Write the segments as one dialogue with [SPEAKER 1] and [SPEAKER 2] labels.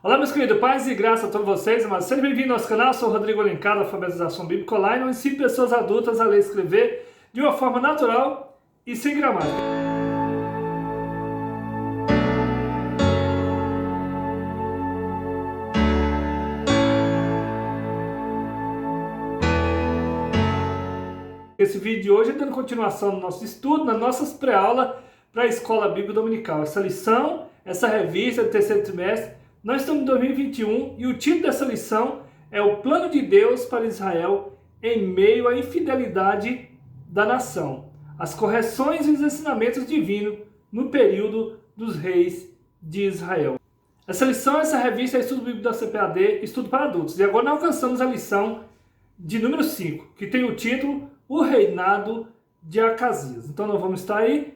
[SPEAKER 1] Olá, meus queridos, paz e graça a todos vocês, mas sejam bem-vindos ao nosso canal. Sou o Rodrigo Alencar, da Alfabetização Bíblica Online, onde ensino pessoas adultas a ler e escrever de uma forma natural e sem gramática. Esse vídeo de hoje é dando continuação no nosso estudo, nas nossas pré-aulas para a Escola Bíblica Dominical. Essa lição, essa revista do terceiro trimestre, nós estamos em 2021 e o título dessa lição é o plano de Deus para Israel em meio à infidelidade da nação. As correções e os ensinamentos divinos no período dos reis de Israel. Essa lição, essa revista é Estudo Bíblico da CPAD, Estudo para Adultos. E agora nós alcançamos a lição de número 5, que tem o título O Reinado de Acasias. Então nós vamos estar aí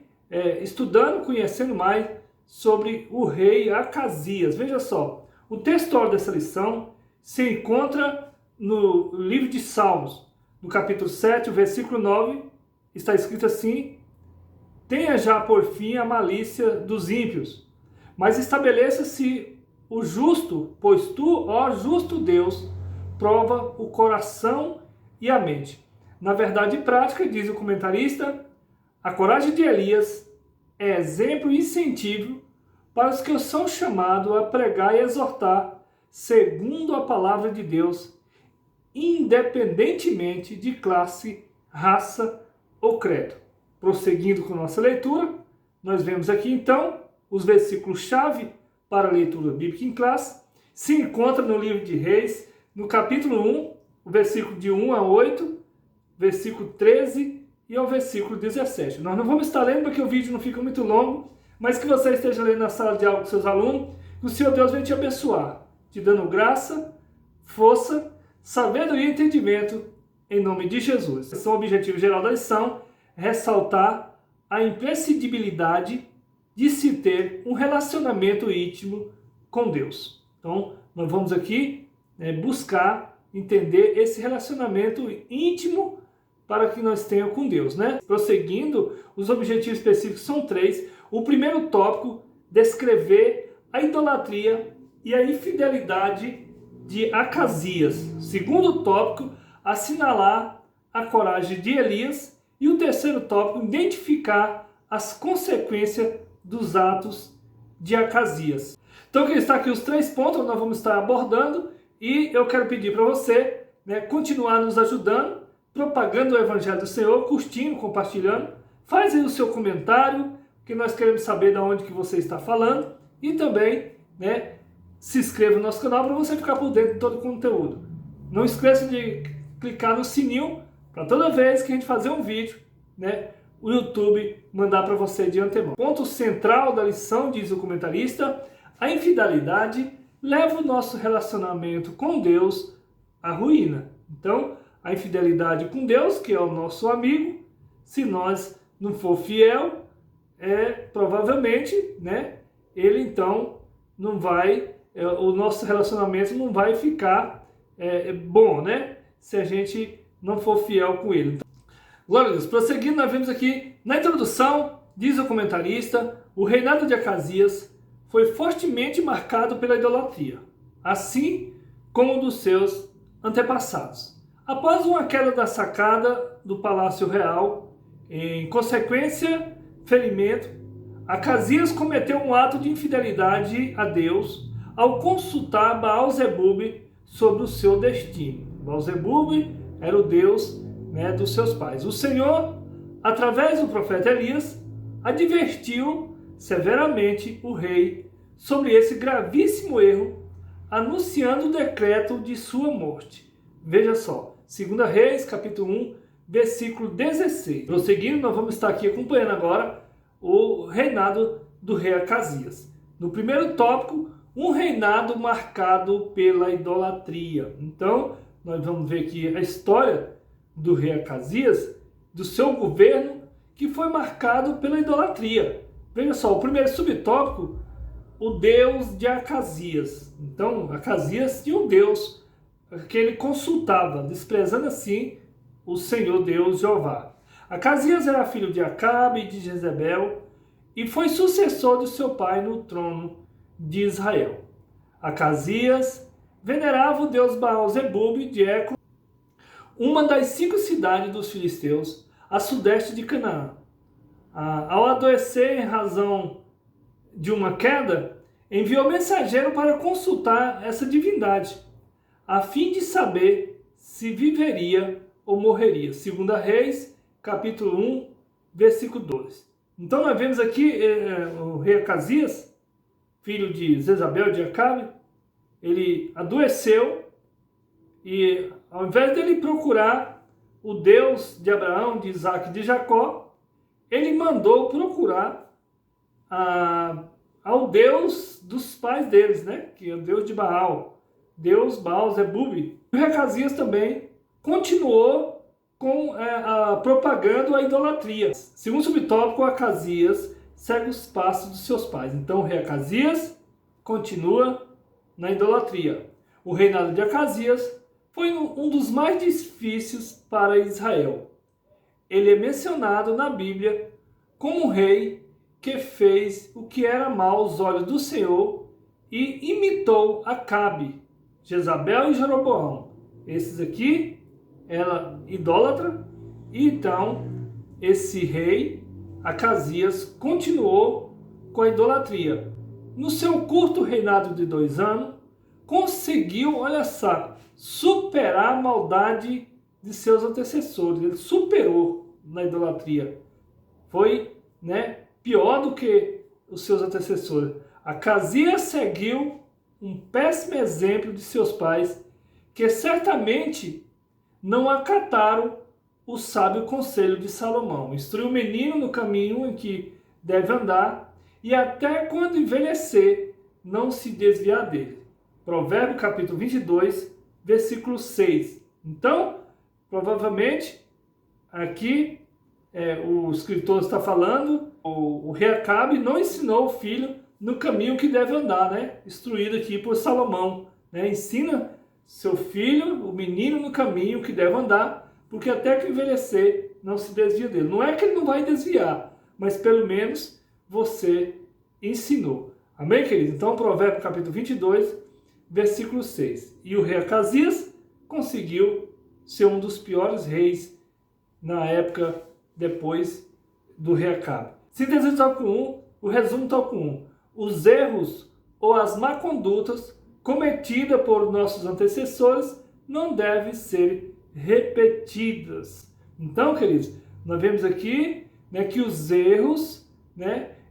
[SPEAKER 1] estudando, conhecendo mais sobre o rei Acasias. Veja só, o texto dessa lição se encontra no livro de Salmos, no capítulo 7, o versículo 9, está escrito assim: tenha já por fim a malícia dos ímpios, mas estabeleça-se o justo, pois tu, ó justo Deus, prova o coração e a mente. Na verdade prática, diz o comentarista, a coragem de Elias é exemplo e incentivo para os que são chamados a pregar e exortar segundo a palavra de Deus, independentemente de classe, raça ou credo. Prosseguindo com nossa leitura, nós vemos aqui então os versículos-chave para a leitura bíblica em classe. Se encontra no livro de Reis, no capítulo 1, o versículo de 1 a 8, versículo 13 e ao versículo 17. Nós não vamos estar lendo porque o vídeo não fica muito longo, mas que você esteja lendo na sala de aula com seus alunos, que o Senhor Deus venha te abençoar, te dando graça, força, sabedoria e entendimento, em nome de Jesus. Esse é o objetivo geral da lição, ressaltar a imprescindibilidade de se ter um relacionamento íntimo com Deus. Então, nós vamos aqui buscar entender esse relacionamento íntimo para que nós tenhamos com Deus, né? Prosseguindo, os objetivos específicos são 3. O primeiro tópico, descrever a idolatria e a infidelidade de Acasias. O segundo tópico, assinalar a coragem de Elias. E o terceiro tópico, identificar as consequências dos atos de Acasias. Então, aqui está aqui os 3 pontos que nós vamos estar abordando. E eu quero pedir para você continuar nos ajudando, propagando o Evangelho do Senhor, curtindo, compartilhando. Faz aí o seu comentário, que nós queremos saber de onde que você está falando. E também, se inscreva no nosso canal para você ficar por dentro de todo o conteúdo. Não esqueça de clicar no sininho para toda vez que a gente fazer um vídeo, o YouTube mandar para você de antemão. Ponto central da lição, diz o comentarista, a infidelidade leva o nosso relacionamento com Deus à ruína. Então, a infidelidade com Deus, que é o nosso amigo, se nós não for fiel, provavelmente, ele então não vai, o nosso relacionamento não vai ficar bom, se a gente não for fiel com ele. Então, glória a Deus. Prosseguindo, nós vemos aqui na introdução, diz o comentarista, o reinado de Acasias foi fortemente marcado pela idolatria, assim como dos seus antepassados. Após uma queda da sacada do Palácio Real, em consequência, ferimento, Acasias cometeu um ato de infidelidade a Deus ao consultar Baal-zebub sobre o seu destino. Baal-zebub era o deus dos seus pais. O Senhor, através do profeta Elias, advertiu severamente o rei sobre esse gravíssimo erro, anunciando o decreto de sua morte. Veja só, 2 Reis, capítulo 1, versículo 16. Prosseguindo, nós vamos estar aqui acompanhando agora o reinado do rei Acasias. No primeiro tópico, um reinado marcado pela idolatria. Então, nós vamos ver aqui a história do rei Acasias, do seu governo, que foi marcado pela idolatria. Veja só, o primeiro subtópico, o Deus de Acasias. Então, Acasias tinha um Deus que ele consultava, desprezando assim o Senhor Deus Jeová. Acasias era filho de Acabe e de Jezebel e foi sucessor de seu pai no trono de Israel. Acasias venerava o deus Baal-zebub de Ecrón, uma das 5 cidades dos filisteus, a sudeste de Canaã. Ao adoecer em razão de uma queda, enviou mensageiro para consultar essa divindade, a fim de saber se viveria ou morreria. 2 Reis, capítulo 1, versículo 2. Então nós vemos aqui o rei Acasias, filho de Jezabel de Acabe, ele adoeceu e ao invés dele procurar o Deus de Abraão, de Isaac e de Jacó, ele mandou procurar ao Deus dos pais deles, né? Que é o Deus de Baal, Deus Baal-zebub. O rei Acasias também continuou propagando a idolatria. Segundo subtópico, Acasias segue os passos dos seus pais. Então o rei Acasias continua na idolatria. O reinado de Acasias foi um dos mais difíceis para Israel. Ele é mencionado na Bíblia como um rei que fez o que era mal aos olhos do Senhor e imitou Acabe, Jezabel e Jeroboão. Esses aqui era idólatra, e então esse rei Acasias continuou com a idolatria. No seu curto reinado de 2 anos, conseguiu, olha só, superar a maldade de seus antecessores. Ele superou na idolatria. Foi, pior do que os seus antecessores. Acasias seguiu um péssimo exemplo de seus pais, que certamente não acataram o sábio conselho de Salomão. Instruiu o menino no caminho em que deve andar, e até quando envelhecer, não se desviar dele. Provérbio capítulo 22, versículo 6. Então, provavelmente, aqui o escritor está falando, o rei Acabe não ensinou o filho no caminho que deve andar, instruído aqui por Salomão. Ensina seu filho, o menino, no caminho que deve andar, porque até que envelhecer, não se desvia dele. Não é que ele não vai desviar, mas pelo menos você ensinou. Amém, queridos? Então, Provérbio capítulo 22, versículo 6. E o rei Acasias conseguiu ser um dos piores reis na época depois do rei Acabe. Síntese tópico 1, o resumo tópico 1. Os erros ou as má condutas cometidas por nossos antecessores não devem ser repetidas. Então, queridos, nós vemos aqui que os erros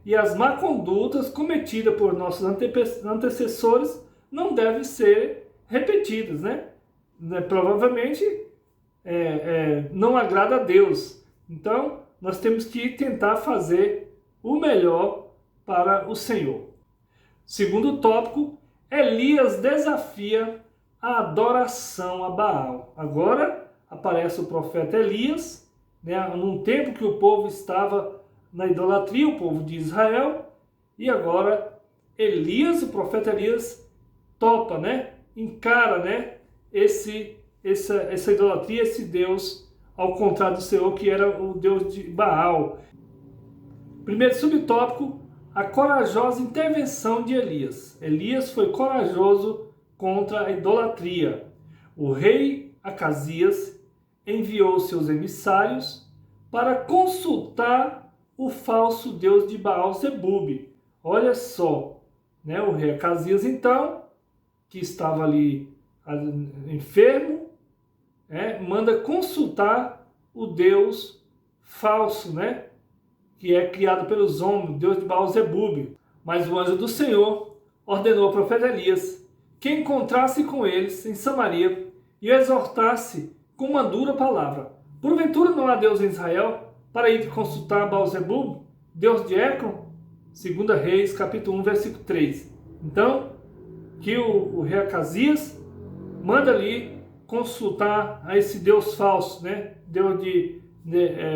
[SPEAKER 1] e as má condutas cometidas por nossos antecessores não devem ser repetidas. Provavelmente não agrada a Deus. Então, nós temos que tentar fazer o melhor para o Senhor. Segundo tópico, Elias desafia a adoração a Baal. Agora aparece o profeta Elias, num tempo que o povo estava na idolatria, o povo de Israel, e agora o profeta Elias topa, encara essa idolatria, esse Deus, ao contrário do Senhor, que era o Deus de Baal. Primeiro subtópico, a corajosa intervenção de Elias. Elias foi corajoso contra a idolatria. O rei Acasias enviou seus emissários para consultar o falso deus de Baal-zebub. Olha só, o rei Acasias, então, que estava ali enfermo, manda consultar o deus falso, que é criado pelos homens, o deus de Baal-zebub. Mas o anjo do Senhor ordenou ao profeta Elias que encontrasse com eles em Samaria e exortasse com uma dura palavra: porventura não há Deus em Israel para ir consultar Baal-zebub, Deus de Ecrón? 2 Reis, capítulo 1, versículo 3. Então, que o rei Acasias manda ali consultar a esse Deus falso, Deus de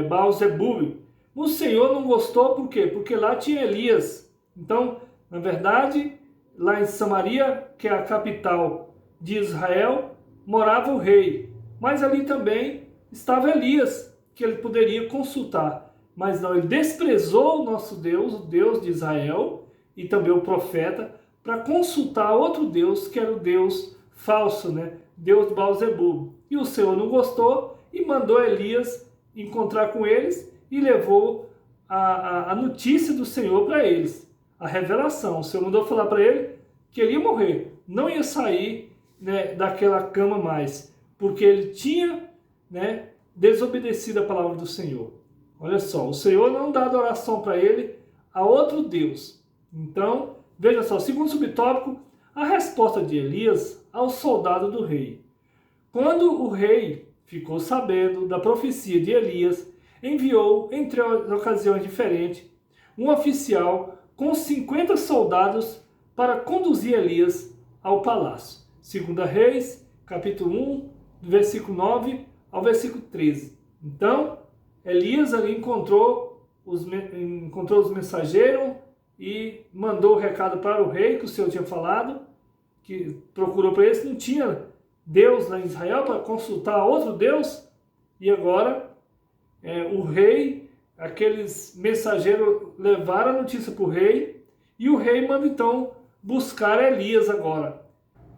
[SPEAKER 1] Baal-zebub. O Senhor não gostou, por quê? Porque lá tinha Elias. Então, na verdade, lá em Samaria, que é a capital de Israel, morava o rei. Mas ali também estava Elias, que ele poderia consultar. Mas não, ele desprezou o nosso Deus, o Deus de Israel, e também o profeta, para consultar outro Deus, que era o Deus falso, né? Deus Baal-Zebu. E o Senhor não gostou e mandou Elias encontrar com eles e levou a notícia do Senhor para eles, a revelação. O Senhor mandou falar para ele que ele ia morrer, não ia sair, né, daquela cama mais, porque ele tinha, né, desobedecido a palavra do Senhor. Olha só, o Senhor não dá adoração para ele a outro Deus. Então, veja só, segundo subtópico, a resposta de Elias ao soldado do rei. Quando o rei ficou sabendo da profecia de Elias, enviou, em 3 ocasiões diferentes, um oficial com 50 soldados para conduzir Elias ao palácio. 2 Reis, capítulo 1, do versículo 9 ao versículo 13. Então, Elias ali encontrou os mensageiros e mandou o recado para o rei, que o Senhor tinha falado, que procurou para eles, não tinha Deus lá em Israel para consultar outro Deus, e agora o rei, aqueles mensageiros levaram a notícia para o rei, e o rei manda então buscar Elias agora.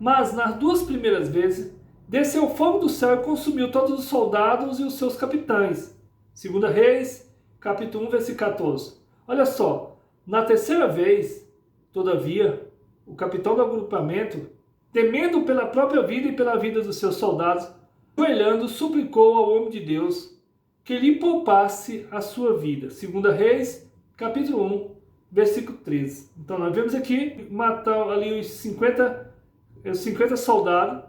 [SPEAKER 1] Mas nas 2 primeiras vezes, desceu fogo do céu e consumiu todos os soldados e os seus capitães. 2 Reis, capítulo 1, versículo 14. Olha só, na 3ª vez, todavia, o capitão do agrupamento, temendo pela própria vida e pela vida dos seus soldados, ajoelhando, suplicou ao homem de Deus que lhe poupasse a sua vida. 2 Reis, capítulo 1, versículo 13. Então nós vemos aqui, matar ali os 50 soldados,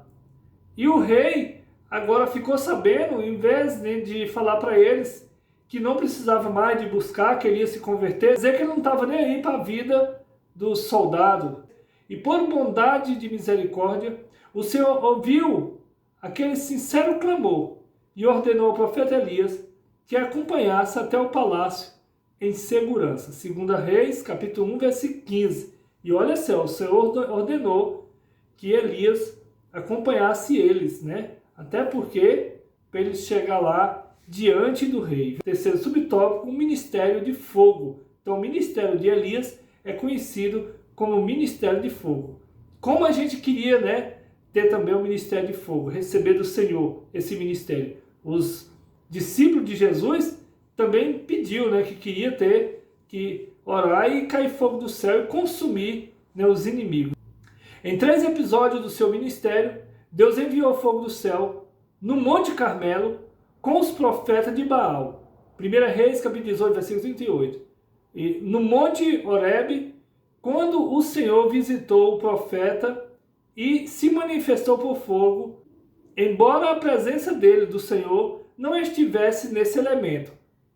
[SPEAKER 1] e o rei agora ficou sabendo, em vez de falar para eles que não precisava mais de buscar, que ele ia se converter, dizer que ele não estava nem aí para a vida dos soldados. E por bondade de misericórdia, o Senhor ouviu aquele sincero clamor e ordenou ao profeta Elias que acompanhasse até o palácio em segurança. 2 Reis, capítulo 1, versículo 15. E olha só, o Senhor ordenou que Elias acompanhasse eles, né? Até porque, para eles chegar lá diante do rei. Terceiro subtópico, o ministério de fogo. Então, o ministério de Elias é conhecido como ministério de fogo. Como a gente queria, né, ter também o ministério de fogo, receber do Senhor esse ministério. Os discípulos de Jesus também pediu, né, que queria ter, que orar e cair fogo do céu e consumir, né, os inimigos. Em 3 episódios do seu ministério, Deus enviou fogo do céu no Monte Carmelo com os profetas de Baal. 1 Reis, capítulo 18, versículo 38. E no Monte Horebe, quando o Senhor visitou o profeta e se manifestou por fogo, embora a presença dele, do Senhor, não estivesse nesse elemento.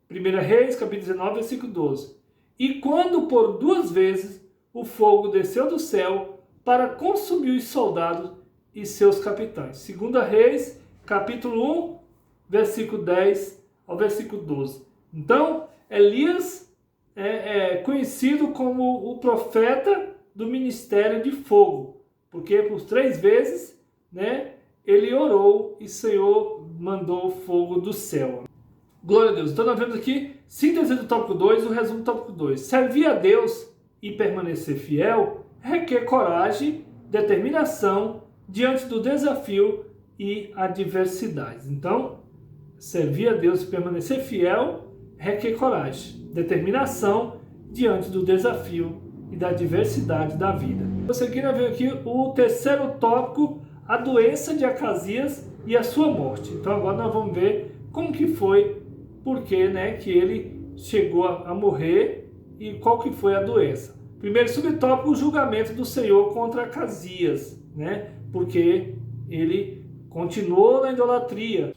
[SPEAKER 1] 1 Reis, capítulo 19, versículo 12. E quando por 2 vezes o fogo desceu do céu para consumir os soldados e seus capitães. 2 Reis, capítulo 1, versículo 10 ao versículo 12. Então, Elias é conhecido como o profeta do ministério de fogo, porque por 3 vezes, né, ele orou e o Senhor mandou fogo do céu. Glória a Deus. Então nós vemos aqui, síntese do tópico 2, o resumo do tópico 2. Servir a Deus e permanecer fiel requer coragem, determinação diante do desafio e adversidades. Então, servir a Deus e permanecer fiel requer coragem, determinação diante do desafio e da adversidade da vida. Você aqui nós vemos aqui o terceiro tópico, a doença de Acasias e a sua morte. Então agora nós vamos ver como que foi, porque, né, que ele chegou a morrer e qual que foi a doença. Primeiro subtópico, o julgamento do Senhor contra Acasias, né, porque ele continuou na idolatria.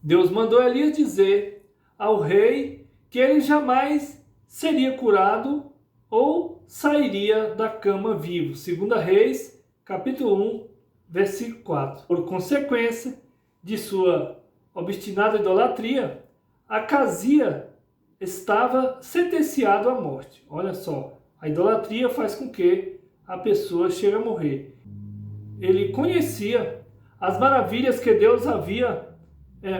[SPEAKER 1] Deus mandou Elias dizer ao rei que ele jamais seria curado ou sairia da cama vivo. 2 Reis, capítulo 1, versículo 4. Por consequência de sua obstinada idolatria, Acasias estava sentenciado à morte. Olha só, a idolatria faz com que a pessoa chegue a morrer. Ele conhecia as maravilhas que Deus havia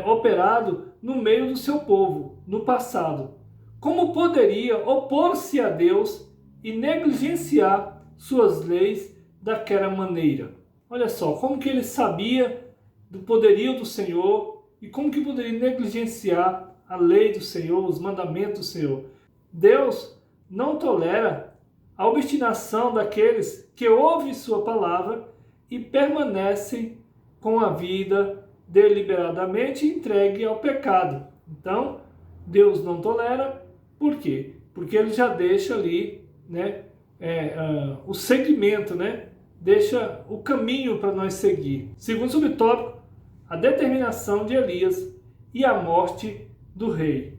[SPEAKER 1] operado no meio do seu povo, no passado. Como poderia opor-se a Deus e negligenciar suas leis daquela maneira. Olha só, como que ele sabia do poderio do Senhor e como que poderia negligenciar a lei do Senhor, os mandamentos do Senhor. Deus não tolera a obstinação daqueles que ouvem sua palavra e permanecem com a vida deliberadamente entregue ao pecado. Então, Deus não tolera. Por quê? Porque ele já deixa ali, né, o segmento, né? Deixa o caminho para nós seguir. Segundo subtópico, a determinação de Elias e a morte do rei.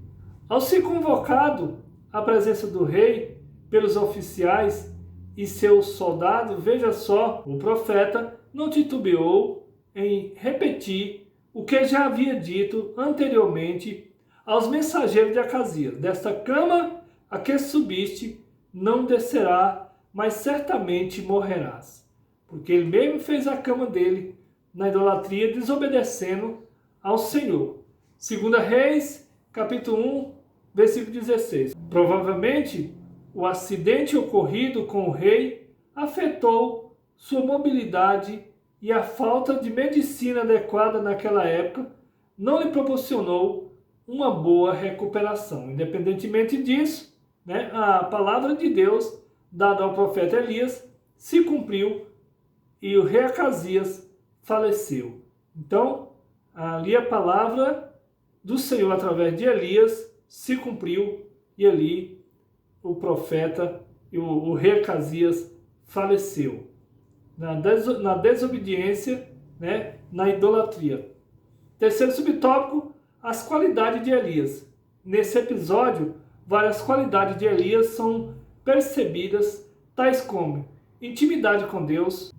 [SPEAKER 1] Ao ser convocado à presença do rei pelos oficiais e seus soldados, veja só, o profeta não titubeou em repetir o que já havia dito anteriormente aos mensageiros de Acasias: desta cama a que subiste não descerá, mas certamente morrerás. Porque ele mesmo fez a cama dele na idolatria, desobedecendo ao Senhor. 2 Reis, capítulo 1, versículo 16. Provavelmente, o acidente ocorrido com o rei afetou sua mobilidade e a falta de medicina adequada naquela época não lhe proporcionou uma boa recuperação. Independentemente disso, né, a palavra de Deus dada ao profeta Elias se cumpriu e o rei Acasias faleceu. Então, ali a palavra do Senhor através de Elias se cumpriu e ali o profeta e o rei Acasias faleceu. Na desobediência, né, na idolatria. Terceiro subtópico, as qualidades de Elias. Nesse episódio, várias qualidades de Elias são percebidas, tais como intimidade com Deus,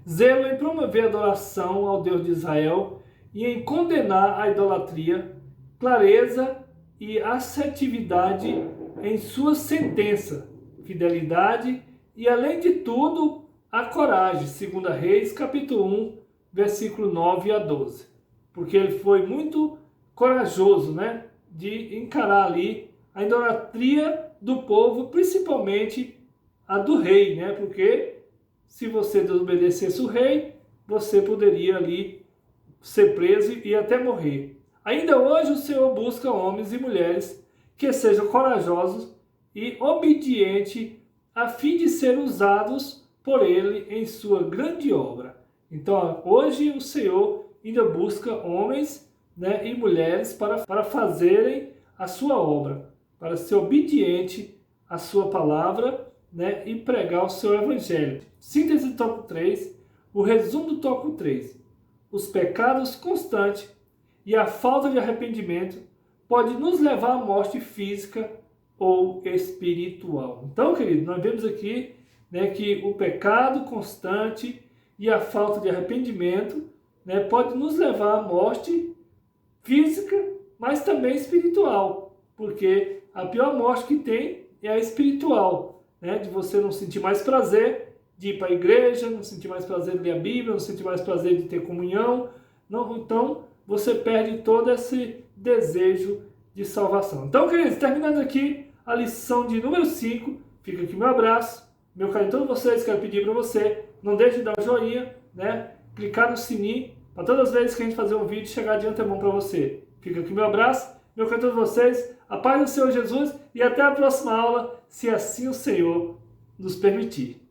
[SPEAKER 1] zelo em promover a adoração ao Deus de Israel e em condenar a idolatria, clareza e assertividade em sua sentença, fidelidade e, além de tudo, a coragem. 2 Reis, capítulo 1, versículo 9 a 12. Porque ele foi muito corajoso, né, de encarar ali a idolatria do povo, principalmente a do rei, né, porque se você desobedecesse o rei, você poderia ali ser preso e até morrer. Ainda hoje o Senhor busca homens e mulheres que sejam corajosos e obedientes a fim de ser usados por Ele em sua grande obra. Então hoje o Senhor ainda busca homens, né, e mulheres para fazerem a sua obra, para ser obediente à sua palavra, né, e pregar o seu evangelho. Síntese do tópico 3, o resumo do tópico 3. Os pecados constantes e a falta de arrependimento pode nos levar à morte física ou espiritual. Então, querido, nós vemos aqui, né, que o pecado constante e a falta de arrependimento, né, pode nos levar à morte física, mas também espiritual, porque a pior morte que tem é a espiritual, né, de você não sentir mais prazer de ir para a igreja, não sentir mais prazer de ler a Bíblia, não sentir mais prazer de ter comunhão, não, então você perde todo esse desejo de salvação. Então, queridos, terminando aqui a lição de número 5, fica aqui meu abraço, meu carinho a todos vocês. Quero pedir para você, não deixe de dar um joinha, né, clicar no sininho, para todas as vezes que a gente fazer um vídeo chegar de antemão para você. Fica aqui meu abraço, meu carinho a todos vocês, a paz do Senhor Jesus e até a próxima aula, se assim o Senhor nos permitir.